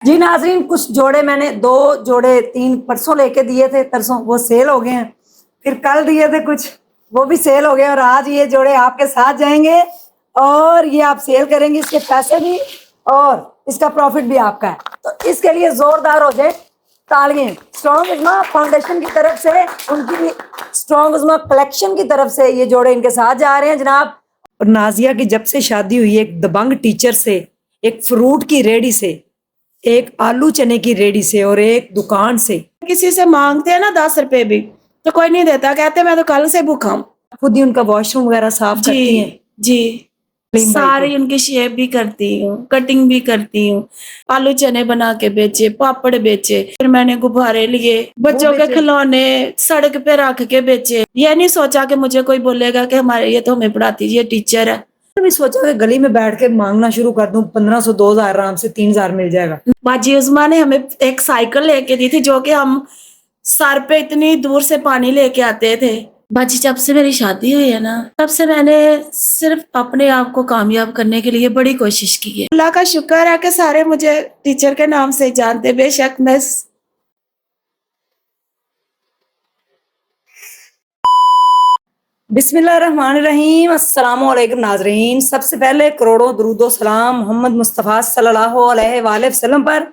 جی ناظرین، کچھ جوڑے میں نے 2 جوڑے 3 پرسوں لے کے دیے تھے، پرسوں وہ سیل ہو گئے ہیں. پھر کل دیے تھے کچھ، وہ بھی سیل ہو گئے، اور آج یہ جوڑے آپ کے ساتھ جائیں گے اور یہ آپ سیل کریں گے. اس کے پیسے بھی اور اس کا پروفٹ بھی آپ کا ہے. تو اس کے لیے زوردار ہو جائے تالیاں اسٹرانگ عظما فاؤنڈیشن کی طرف سے، ان کی اسٹرانگ عظما کلیکشن کی طرف سے یہ جوڑے ان کے ساتھ جا رہے ہیں جناب. اور نازیہ کی جب سے شادی ہوئی ہے، ایک دبنگ ٹیچر سے، ایک فروٹ کی ریڈی سے، ایک آلو چنے کی ریڈی سے، اور ایک دکان سے. کسی سے مانگتے ہیں نا 10 روپے بھی تو کوئی نہیں دیتا، کہتے میں تو کل سے بھوکا ہوں. خود ہی ان کا واش روم وغیرہ صاف کرتی ہیں. جی سلیم بھائی ساری کو ان کی شیپ بھی کرتی ہوں، کٹنگ بھی کرتی ہوں. آلو چنے بنا کے بیچے، پاپڑ بیچے، پھر میں نے غبارے لیے، بچوں کے کھلونے سڑک پہ رکھ کے بیچے. یہ نہیں سوچا کہ مجھے کوئی بولے گا کہ ہمارے یہ تو ہمیں پڑھاتی ہے، یہ ٹیچر ہے. بھی سوچا کہ گلی میں بیٹھ کے مانگنا شروع کر دوں، 1500 2000 آرام سے 3000 مل جائے گا. باجی عظما نے ہمیں ایک سائیکل لے کے دی تھی، جو کہ ہم سر پہ اتنی دور سے پانی لے کے آتے تھے. باجی جب سے میری شادی ہوئی ہے نا، تب سے میں نے صرف اپنے آپ کو کامیاب کرنے کے لیے بڑی کوشش کی ہے. اللہ کا شکر ہے کہ سارے مجھے ٹیچر کے نام سے جانتے. بے شک میں بسم اللہ الرحمن الرحیم. السلام علیکم ناظرین. سب سے پہلے کروڑوں درود و سلام محمد مصطفیٰ صلی اللہ علیہ وآلہ وسلم پر.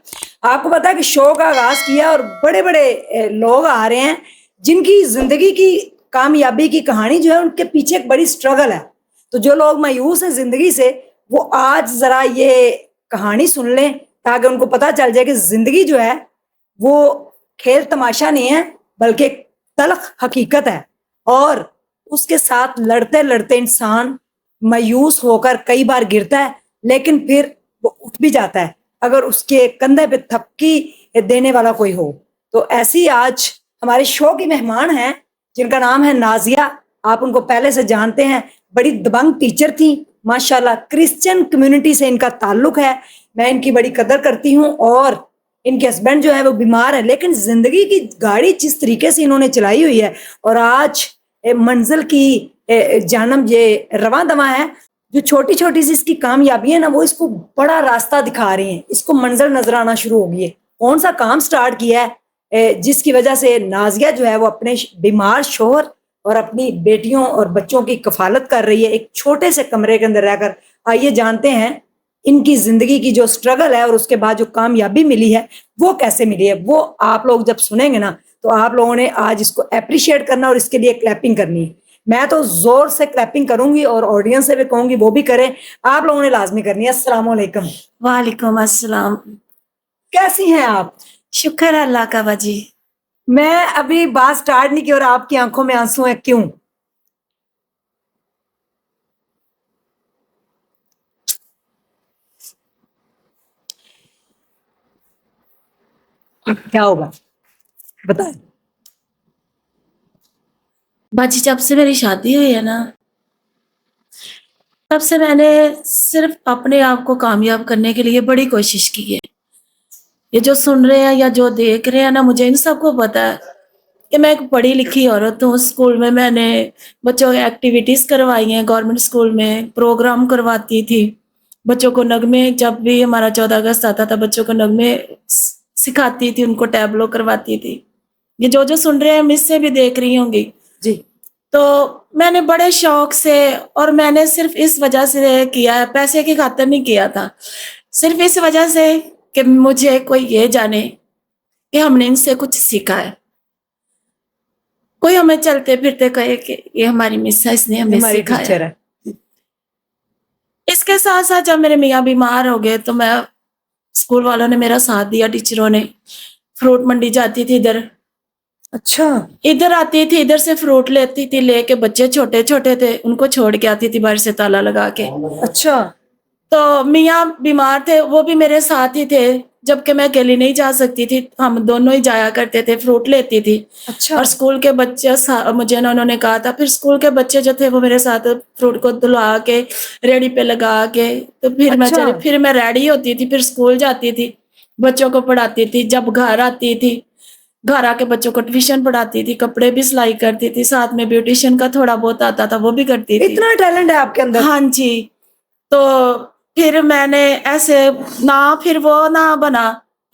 آپ کو پتا ہے کہ شو کا آغاز کیا اور بڑے بڑے لوگ آ رہے ہیں جن کی زندگی کی کامیابی کی کہانی جو ہے ان کے پیچھے ایک بڑی سٹرگل ہے. تو جو لوگ مایوس ہیں زندگی سے، وہ آج ذرا یہ کہانی سن لیں تاکہ ان کو پتا چل جائے کہ زندگی جو ہے وہ کھیل تماشا نہیں ہے، بلکہ تلخ حقیقت ہے. اور اس کے ساتھ لڑتے لڑتے انسان مایوس ہو کر کئی بار گرتا ہے، لیکن پھر وہ اٹھ بھی جاتا ہے اگر اس کے کندھے پہ تھپکی دینے والا کوئی ہو. تو ایسی آج ہمارے شو کی مہمان ہیں جن کا نام ہے نازیہ. آپ ان کو پہلے سے جانتے ہیں، بڑی دبنگ ٹیچر تھیں ماشاءاللہ. کرسچن کمیونٹی سے ان کا تعلق ہے. میں ان کی بڑی قدر کرتی ہوں. اور ان کے ہسبینڈ جو ہے وہ بیمار ہے، لیکن زندگی کی گاڑی جس طریقے سے انہوں نے چلائی ہوئی ہے اور آج منزل کی جانب یہ رواں دواں ہے. جو چھوٹی چھوٹی سی اس کی کامیابی ہے نا، وہ اس کو بڑا راستہ دکھا رہی ہیں. اس کو منزل نظر آنا شروع ہو گئی ہے. کون سا کام سٹارٹ کیا ہے جس کی وجہ سے نازیہ جو ہے وہ اپنے بیمار شوہر اور اپنی بیٹیوں اور بچوں کی کفالت کر رہی ہے ایک چھوٹے سے کمرے کے اندر رہ کر. آئیے جانتے ہیں ان کی زندگی کی جو سٹرگل ہے اور اس کے بعد جو کامیابی ملی ہے وہ کیسے ملی ہے. وہ آپ لوگ جب سنیں گے نا تو آپ لوگوں نے آج اس کو اپریشیٹ کرنا اور اس کے لیے کلیپنگ کرنی ہے. میں تو زور سے کلیپنگ کروں گی اور آڈینس سے بھی کہوں گی وہ بھی کریں. آپ لوگوں نے لازمی کرنی ہے. السلام علیکم. وعلیکم السلام. کیسی ہیں آپ؟ شکر اللہ کا باجی. میں ابھی بات سٹارٹ نہیں کی اور آپ کی آنکھوں میں آنسو ہیں، کیوں؟ کیا ہوگا بتائیں. باجی جب سے میری شادی ہوئی ہے نا، تب سے میں نے صرف اپنے آپ کو کامیاب کرنے کے لیے بڑی کوشش کی ہے. یہ جو سن رہے ہیں یا جو دیکھ رہے ہیں نا، مجھے ان سب کو پتا ہے کہ میں ایک پڑھی لکھی عورت ہوں. اسکول میں نے بچوں کی ایکٹیویٹیز کروائی ہیں. گورنمنٹ اسکول میں پروگرام کرواتی تھی. بچوں کو نغمے، جب بھی ہمارا 14 اگست آتا تھا بچوں کو نغمے سکھاتی تھی، ان کو ٹیبلو کرواتی تھی. یہ جو سن رہے ہیں مس سے بھی دیکھ رہی ہوں گی. جی. تو میں نے بڑے شوق سے، اور میں نے صرف اس وجہ سے کیا ہے، پیسے کی خاطر نہیں کیا تھا، صرف اس وجہ سے کہ مجھے کوئی یہ جانے کہ ہم نے ان سے کچھ سیکھا ہے. کوئی ہمیں چلتے پھرتے کہے کہ یہ ہماری مس ہے، اس نے ہمیں سکھایا. اس کے ساتھ ساتھ جب میرے میاں بیمار ہو گئے تو میں اسکول والوں نے میرا ساتھ دیا. ٹیچروں نے فروٹ منڈی جاتی تھی، اچھا ادھر آتی تھی، ادھر سے فروٹ لیتی تھی، لے کے بچے چھوٹے چھوٹے تھے ان کو چھوڑ کے آتی تھی باہر سے تالا لگا کے. اچھا. تو میاں بیمار تھے، وہ بھی میرے ساتھ ہی تھے، جبکہ میں اکیلی نہیں جا سکتی تھی. ہم دونوں ہی جایا کرتے تھے، فروٹ لیتی تھی. اچھا. اور اسکول کے بچے مجھے انہوں نے کہا تھا، پھر اسکول کے بچے جو تھے وہ میرے ساتھ فروٹ کو دھلا کے ریڑی پہ لگا کے، تو پھر میں ریڈی ہوتی تھی، پھر اسکول جاتی تھی، بچوں کو پڑھاتی تھی. جب گھر آتی تھی، گھر آ کے بچوں کو ٹیوشن پڑھاتی تھی، کپڑے بھی سلائی کرتی تھی، ساتھ میں بیوٹیشین کا تھوڑا بہت آتا تھا وہ بھی کرتی تھی. اتنا ٹیلنٹ ہے آپ کے اندر؟ ہاں جی. تو پھر میں نے ایسے نہ پھر وہ نہ بنا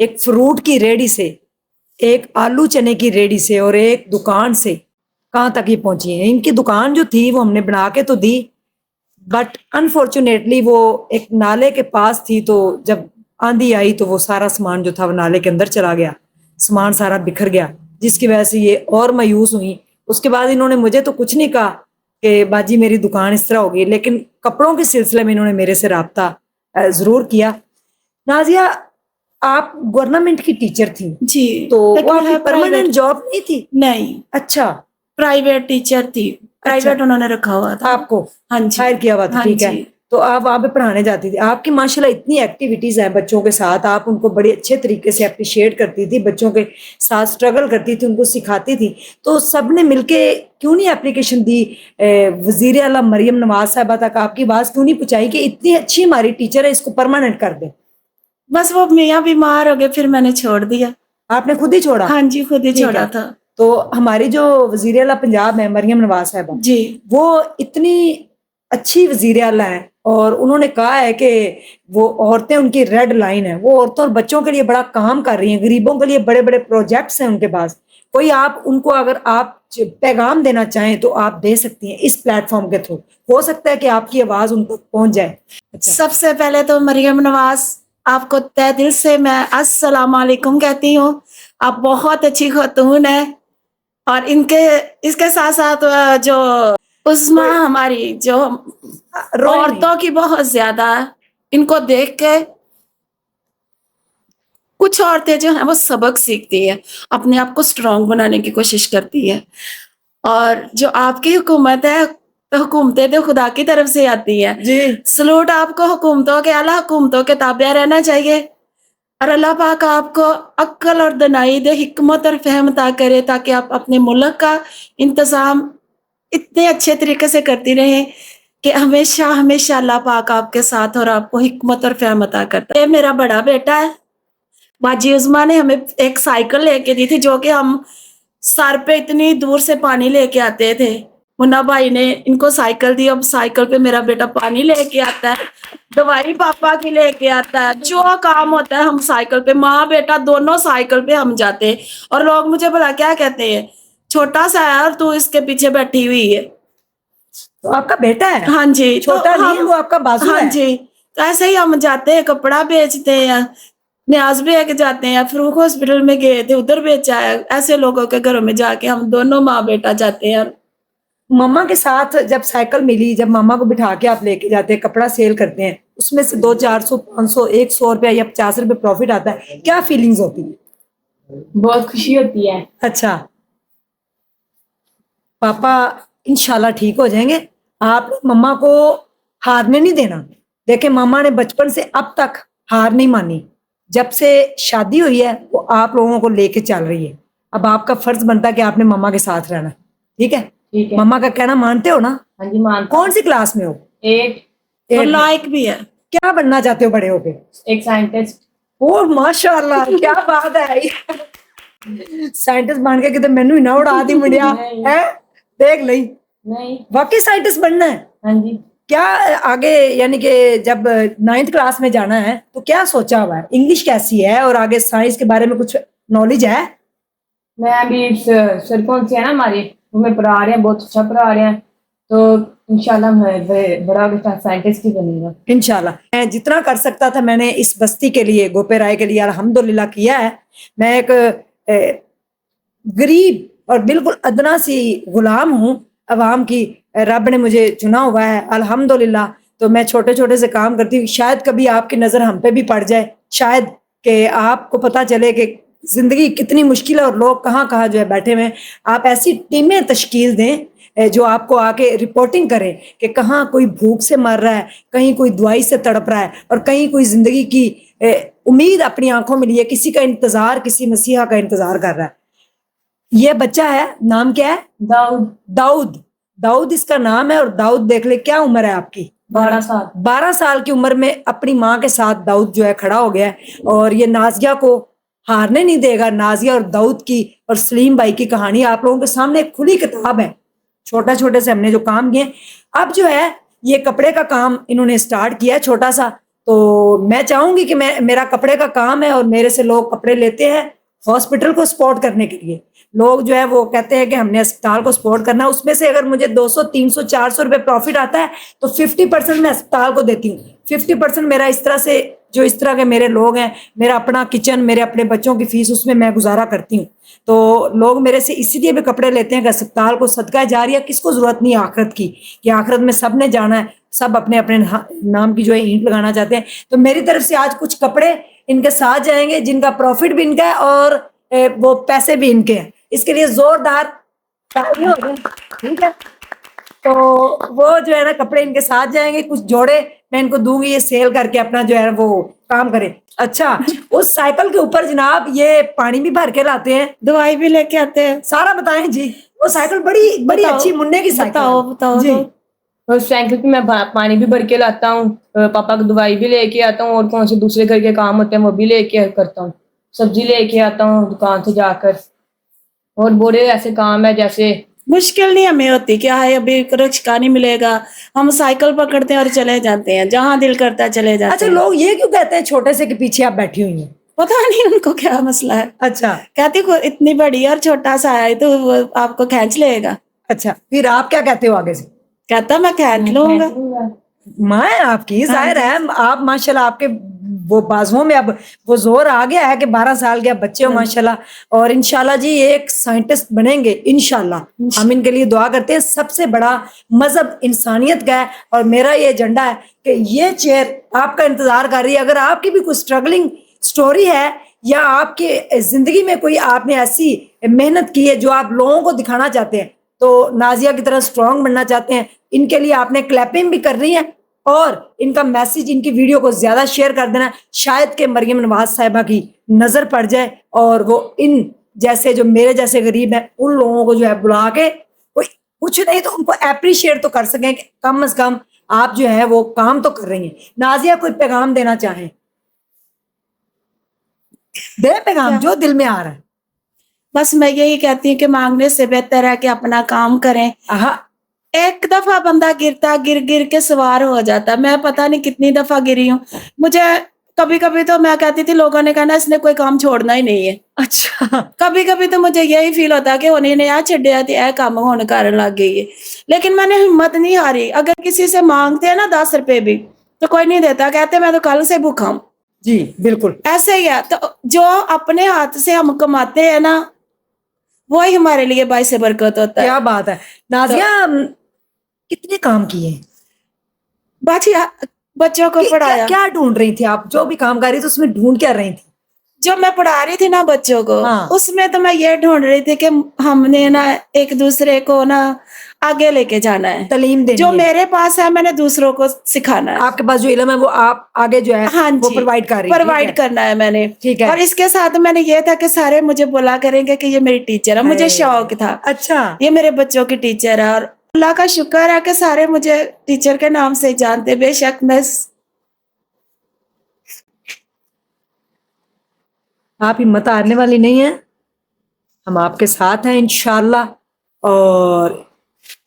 ایک فروٹ کی ریڑھی سے, ایک آلو چنے کی ریڑھی سے اور ایک دکان سے کہاں تک یہ پہنچی ہیں. ان کی دکان جو تھی وہ ہم نے بنا کے تو دی, بٹ انفارچونیٹلی وہ ایک نالے کے پاس تھی, تو جب آندھی آئی تو وہ سارا سامان جو تھا وہ نالے کے اندر چلا گیا, سامان سارا بکھر گیا, جس کی وجہ سے یہ اور مایوس ہوئی. اس کے بعد انہوں نے مجھے تو کچھ نہیں کہا کہ باجی میری دکان اس طرح ہوگی, لیکن کپڑوں کے سلسلے میں انہوں نے میرے سے رابطہ ضرور کیا. نازیہ آپ گورنمنٹ کی ٹیچر تھیں جی, تو وہ لیکن آپ کی ہے پرماننٹ private- جاب نہیں تھی؟ نہیں, اچھا, پرائیویٹ ٹیچر تھی, پرائیویٹ انہوں نے رکھا ہوا تھا آپ کو ہاں جی, ہائر کیا ہوا تھا, ہاں ٹھیک ہے. جی. تو آپ وہاں پہ پڑھانے جاتی تھی. آپ کی ماشاءاللہ اتنی ایکٹیویٹیز ہیں بچوں کے ساتھ, آپ ان کو بڑے اچھے طریقے سے اپریشیٹ کرتی تھی, بچوں کے ساتھ اسٹرگل کرتی تھی, ان کو سکھاتی تھی. تو سب نے مل کے کیوں نہیں اپلیکیشن دی وزیر اعلیٰ مریم نواز صاحبہ تک, آپ کی آواز کیوں نہیں پہنچائی کہ اتنی اچھی ہماری ٹیچر ہے, اس کو پرماننٹ کر دیں؟ بس وہ میاں بیمار ہو گئے, پھر میں نے چھوڑ دیا. آپ نے خود ہی چھوڑا؟ ہاں جی, خود ہی ٹھیک چھوڑا ہے. تھا. تو ہماری جو وزیر اعلیٰ پنجاب ہے مریم نواز صاحبہ, جی, وہ اتنی اچھی وزیر اعلیٰ ہیں, اور انہوں نے کہا ہے کہ وہ عورتیں ان کی ریڈ لائن ہے, وہ عورتوں اور بچوں کے لیے بڑا کام کر رہی ہیں, غریبوں کے لیے بڑے بڑے پروجیکٹس ہیں ان کے پاس. کوئی آپ ان کو اگر آپ پیغام دینا چاہیں تو آپ دے سکتی ہیں اس پلیٹ فارم کے تھرو, ہو سکتا ہے کہ آپ کی آواز ان تک پہنچ جائے. اچھا, سب سے پہلے تو مریم نواز آپ کو تہ دل سے میں السلام علیکم کہتی ہوں. آپ بہت اچھی خاتون ہیں, اور اس کے ساتھ ساتھ جو عظما ہماری جو عورتوں کی بہت زیادہ, ان کو دیکھ کے کچھ عورتیں جو ہیں وہ سبق سیکھتی ہیں, اپنے آپ کو اسٹرانگ بنانے کی کوشش کرتی ہے. اور جو آپ کی حکومت ہے, حکومتیں تو خدا کی طرف سے آتی ہے. جی, سلوٹ آپ کو حکومتوں کے, اعلیٰ حکومتوں کے تابع رہنا چاہیے, اور اللہ پاک آپ کو عقل اور دانائی دے, حکمت اور فہم عطا کرے, تاکہ آپ اپنے ملک کا انتظام اتنے اچھے طریقے سے کرتی رہیں کہ ہمیشہ ہمیشہ اللہ پاک آپ کے ساتھ اور آپ کو حکمت اور فہم عطا کرتا ہے. یہ میرا بڑا بیٹا ہے, باجی عظما نے ہمیں ایک سائیکل لے کے دی تھی, جو کہ ہم سر پہ اتنی دور سے پانی لے کے آتے تھے. منا بھائی نے ان کو سائیکل دی, اب سائیکل پہ میرا بیٹا پانی لے کے آتا ہے, دوائی پاپا کی لے کے آتا ہے, جو کام ہوتا ہے ہم سائیکل پہ, ماں بیٹا دونوں سائیکل پہ ہم جاتے ہیں. اور لوگ مجھے بلا کیا کہتے ہیں, چھوٹا سا ہے اور تو اس کے پیچھے بیٹھی ہوئی ہے. تو آپ کا بیٹا ہے؟ ہاں جی, چھوٹا نہیں ہے وہ, آپ کا بازو ہاں ہے. جی, تو ایسے ہی ہم جاتے ہیں, کپڑا بیچتے ہیں, نیاز بھی کے جاتے ہیں, فروخ ہاسپٹل میں گئے تھے ادھر بیچا ہے. ایسے لوگوں کے گھروں میں جا کے ہم دونوں ماں بیٹا جاتے ہیں. ماما کے ساتھ جب سائیکل ملی, جب ماما کو بٹھا کے آپ لے کے جاتے ہیں, کپڑا سیل کرتے ہیں, اس میں سے 200 400 500 100 روپیہ یا 50 روپے پروفٹ آتا ہے, کیا فیلنگز ہوتی ہیں؟ بہت خوشی ہوتی ہے. اچھا, پاپا انشاءاللہ ٹھیک ہو جائیں گے. آپ مما کو ہارنے نہیں دینا. دیکھیں ماما نے بچپن سے اب تک ہار نہیں مانی, جب سے شادی ہوئی ہے وہ آپ لوگوں کو لے کے چل رہی ہے. اب آپ کا فرض بنتا ہے کہ آپ نے مما کے ساتھ رہنا, ٹھیک ہے؟ ٹھیک ہے. مما کا کہنا مانتے ہو نا؟ ہاں جی, مانتا. کون سی کلاس میں ہو؟ 8. اور لائق بھی ہے. کیا بننا چاہتے ہو بڑے ہو کے؟ ایک سائنٹسٹ. او ماشاءاللہ, کیا بات ہے. سائنٹسٹ بن کے کتے مینوں ہی نہ اڑا دی منڈیا ہے, دیکھ لئی. نہیں, واقعی سائنٹسٹ بننا ہے؟ ہاں جی. کیا آگے, یعنی کہ جب 9th کلاس میں جانا ہے تو کیا سوچا ہوا ہے؟ انگلش کیسی ہے, اور آگے سائنس کے بارے میں کچھ نالج ہے؟ میں ابھی سر کون سی ہے نا ہماری, ہمیں پڑھا رہے ہیں, بہت اچھا پڑھا رہے ہیں, تو انشاءاللہ میں بڑا بیٹا سائنٹسٹ ہی بنے گا انشاءاللہ. میں جتنا کر سکتا تھا میں نے اس بستی کے لیے, گوپے رائے کے لیے الحمدللہ کیا ہے. میں ایک غریب اور بالکل ادنا سی غلام ہوں عوام کی, رب نے مجھے چنا ہوا ہے الحمدللہ. تو میں چھوٹے چھوٹے سے کام کرتی ہوں, شاید کبھی آپ کی نظر ہم پہ بھی پڑ جائے, شاید کہ آپ کو پتہ چلے کہ زندگی کتنی مشکل ہے اور لوگ کہاں کہاں جو ہے بیٹھے ہوئے ہیں. آپ ایسی ٹیمیں تشکیل دیں جو آپ کو آ کے رپورٹنگ کریں کہ کہاں کوئی بھوک سے مر رہا ہے, کہیں کوئی دوائی سے تڑپ رہا ہے, اور کہیں کوئی زندگی کی امید اپنی آنکھوں میں لیے کسی کا انتظار, کسی مسیحا کا انتظار کر رہا ہے. یہ بچہ ہے, نام کیا ہے؟ داؤد. داؤد. داؤد اس کا نام ہے, اور داؤد دیکھ لے کیا عمر ہے آپ کی؟ 12 سال. 12 سال کی عمر میں اپنی ماں کے ساتھ داؤد جو ہے کھڑا ہو گیا ہے, اور یہ نازیہ کو ہارنے نہیں دے گا. نازیہ اور داؤد کی اور سلیم بھائی کی کہانی آپ لوگوں کے سامنے ایک کھلی کتاب ہے. چھوٹا چھوٹے سے ہم نے جو کام کیے, اب جو ہے یہ کپڑے کا کام انہوں نے سٹارٹ کیا ہے چھوٹا سا, تو میں چاہوں گی کہ میرا کپڑے کا کام ہے اور میرے سے لوگ کپڑے لیتے ہیں ہاسپٹل کو سپورٹ کرنے کے لیے. لوگ جو ہے وہ کہتے ہیں کہ ہم نے اسپتال کو سپورٹ کرنا ہے, اس میں سے اگر مجھے 200 300 400 روپے پروفٹ آتا ہے تو 50% میں اسپتال کو دیتی ہوں, 50% میرا اس طرح سے جو اس طرح کے میرے لوگ ہیں, میرا اپنا کچن, میرے اپنے بچوں کی فیس, اس میں گزارا کرتی ہوں. تو لوگ میرے سے اسی لیے بھی کپڑے لیتے ہیں کہ اسپتال کو صدقہ جاریہ, کس کو ضرورت نہیں آخرت کی, کہ آخرت میں سب نے جانا ہے, سب اپنے اپنے نام کی جو ہے اینٹ لگانا چاہتے ہیں. تو میری طرف سے آج کچھ کپڑے ان کے ساتھ جائیں گے جن کا پروفٹ بھی ان کا ہے اور وہ پیسے بھی ان کے ہیں. اس کے لیے زوردار تالیاں ہو جائیں, ٹھیک ہے. تو وہ جو ہے نا کپڑے ان کے ساتھ جائیں گے, کچھ جوڑے میں ان کو دوں گی, یہ سیل کر کے اپنا جو ہے وہ کام کریں. اچھا, اس سائیکل کے اوپر جناب یہ پانی بھی بھر کے لاتے ہیں, دوائی بھی لے کے آتے ہیں. سارا بتائیں جی. وہ سائیکل بڑی بڑی اچھی منڈے کی سائیکل. بتاؤ جی. اور سائیکل پہ میں پانی بھی بھر کے لاتا ہوں, پاپا کی دوائی بھی لے کے آتا ہوں, اور کون سے دوسرے گھر کے کام ہوتے ہیں وہ بھی لے کے کرتا ہوں. سبزی لے کے آتا ہوں دکان سے جا کر, اور بڑے ایسے کام ہے جیسے مشکل نہیں ہمیں ہوتی, کیا ہے ابھی رکشہ نہیں ملے گا, ہم سائیکل پکڑتے ہیں اور چلے جاتے ہیں, جہاں دل کرتا ہے چلے جاتے اچھا, ہیں. لوگ یہ کیوں کہتے ہیں چھوٹے سے کہ پیچھے آپ بیٹھی ہوئی ہیں؟ پتا نہیں ان کو کیا مسئلہ ہے. اچھا کہتی اتنی بڑی اور چھوٹا سا ہے تو وہ آپ کو کھینچ لے گا. اچھا, پھر آپ کیا کہتے ہو آگے سے؟ کہتا میں کھینچ لوں گا. ماں آپ کی ظاہر ہے, آپ ماشاءاللہ آپ کے وہ بازوؤں میں اب وہ زور آ گیا ہے کہ 12 سال کے بچے ہو ماشاءاللہ, اور انشاءاللہ جی ایک سائنٹسٹ بنیں گے انشاءاللہ. ہم ان کے لیے دعا کرتے ہیں. سب سے بڑا مذہب انسانیت کا ہے, اور میرا یہ ایجنڈا ہے کہ یہ چیئر آپ کا انتظار کر رہی ہے. اگر آپ کی بھی کوئی اسٹرگلنگ سٹوری ہے یا آپ کی زندگی میں کوئی آپ نے ایسی محنت کی ہے جو آپ لوگوں کو دکھانا چاہتے ہیں, تو نازیہ کی طرح اسٹرانگ بننا چاہتے ہیں, ان کے لیے آپ نے کلیپنگ بھی کرنی ہے اور ان کا میسج, ان کی ویڈیو کو زیادہ شیئر کر دینا. شاید کہ مریم نواز صاحبہ کی نظر پڑ جائے اور وہ ان جیسے جو میرے جیسے غریب ہیں ان لوگوں کو جو ہے بلا کے کوئی کچھ نہیں تو ان کو اپریشیٹ تو کر سکیں کہ کم از کم آپ جو ہے وہ کام تو کر رہی ہیں. نازیہ کوئی پیغام دینا چاہیں, دے پیغام جو دل میں آ رہا ہے. بس میں یہی کہتی ہوں کہ مانگنے سے بہتر ہے کہ اپنا کام کریں. ایک دفعہ بندہ گرتا, گر کے سوار ہو جاتا. میں پتہ نہیں کتنی دفعہ گری ہوں. مجھے کبھی کبھی تو میں کہتی تھی لوگوں نے کہنا اس نے کوئی کام چھوڑنا ہی نہیں ہے. اچھا, کبھی کبھی تو مجھے یہی فیل ہوتا کہ انہیں نے آ چھڈیا تھی اے کام ہونے کرن لگ گئی ہے. لیکن میں نے ہمت نہیں ہاری. اگر کسی سے مانگتے ہیں نا 10 روپے بھی تو کوئی نہیں دیتا, کہتے میں تو کل سے بھوکا ہوں. جی بالکل ایسے ہی ہے. تو جو اپنے ہاتھ سے ہم کماتے ہیں نا وہی ہمارے لیے باعث برکت ہوتا ہے. کیا بات ہے. نازیہ کتنے کام کیے؟ بچوں کو پڑھایا. کیا ڈھونڈ رہی تھی آپ جو بھی کام کر رہی تھی اس میں ڈھونڈ کیا رہی تھی؟ جو میں پڑھا رہی تھی نا بچوں کو, اس میں تو میں یہ ڈھونڈ رہی تھی کہ ہم نے نا ایک دوسرے کو نا آگے لے کے جانا ہے, تعلیم دینی جو ہے. میرے پاس ہے میں نے دوسروں کو سکھانا ہے. آپ کے پاس جو علم ہے وہ آپ آگے جو ہے وہ پرووائڈ کر رہی ہیں. پرووائڈ کرنا ہے میں نے. ٹھیک ہے. اور اس کے ساتھ میں نے یہ تھا کہ سارے مجھے بولا کریں گے کہ یہ میری ٹیچر ہے. مجھے شوق تھا اچھا یہ میرے بچوں کی ٹیچر ہے, اور اللہ کا شکر ہے کہ سارے مجھے ٹیچر کے نام سے جانتے. بے شک میں آپ ہمت ہارنے والی نہیں ہیں, ہم آپ کے ساتھ ہیں انشاءاللہ. اور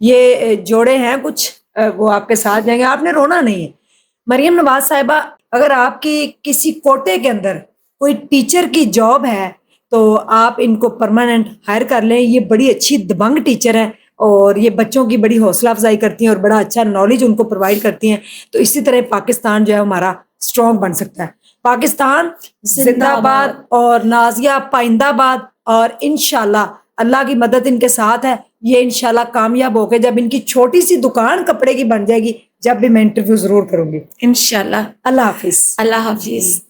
یہ جوڑے ہیں کچھ وہ آپ کے ساتھ جائیں گے. آپ نے رونا نہیں ہے. مریم نواز صاحبہ اگر آپ کی کسی کوٹے کے اندر کوئی ٹیچر کی جاب ہے تو آپ ان کو پرماننٹ ہائر کر لیں. یہ بڑی اچھی دبنگ ٹیچر ہے اور یہ بچوں کی بڑی حوصلہ افزائی کرتی ہیں اور بڑا اچھا نالج ان کو پرووائڈ کرتی ہیں. تو اسی طرح پاکستان جو ہے ہمارا اسٹرانگ بن سکتا ہے. پاکستان زندہ باد اور نازیہ پائندہ باد, اور انشاءاللہ اللہ کی مدد ان کے ساتھ ہے. یہ انشاءاللہ کامیاب ہو کے جب ان کی چھوٹی سی دکان کپڑے کی بن جائے گی, جب بھی میں انٹرویو ضرور کروں گی انشاءاللہ. اللہ حافظ. اللہ حافظ.